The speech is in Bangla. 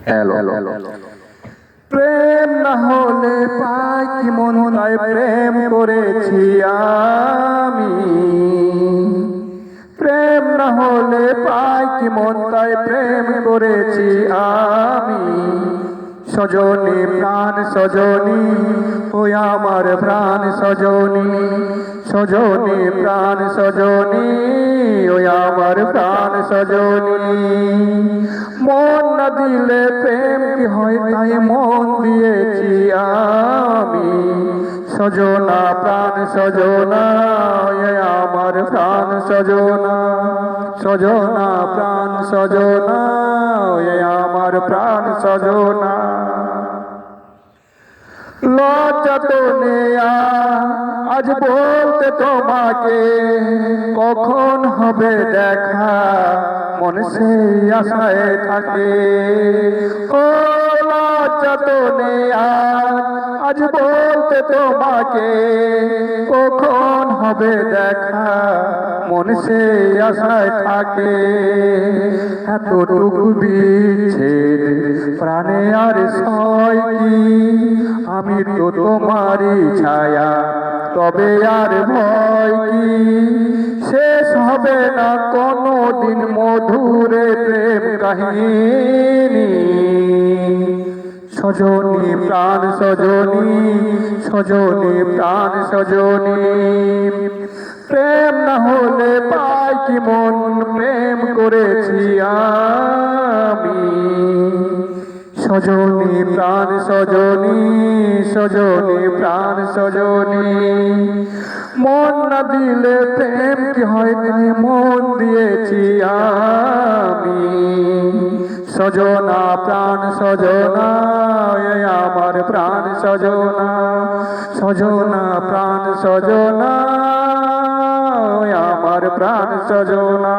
হ্যালো, প্রেম না হলে পাই কি মন, তাই প্রেম করেছি আমি। প্রেম না হলে পাই কি মন, তাই প্রেম করেছি আমি। সজনী প্রাণ সজনী, ওই আমার প্রাণ সজনী। সজনী প্রাণ সজনী, ওই আমার প্রাণ সজনী। মন না দিলে প্রেম কি হয়, তাই মন দিয়েছি আমি। সজনা প্রাণ সজনা, ওই আমার প্রাণ সজনা। সজনা প্রাণ সজনা, ওই আমার প্রাণ সজনা। লজ্জা তো নেয়া আজ বলতে তোমাকে, কখন হবে দেখা মন সেই আশায় থাকে। ও লজ্জা তো নেয়া আজ বলতে তোমাকে, কখন হবে দেখা মন সেই আশায় থাকে। এতটুকু বিচ্ছেদ প্রাণে আর সয় কি, আমি তো তোমারই ছায়া, তবে আর ভয় কি। শেষ হবে না কোনো দিন মধুরে প্রেম কাহিনী। সজনী প্রাণ সজনী, সজনী প্রাণ সজনী। প্রেম না হলে পাই কি মন, প্রেম করেছি আমি। সজনী প্রাণ সজনী, সজনী প্রাণ সজনী। মন না দিলে প্রেম কি হয়, তাই মন দিয়েছি আমি। সজনা প্রাণ সজনা, আমার প্রাণ সজনা। সজনা প্রাণ সজনা, আমার প্রাণ সজনা।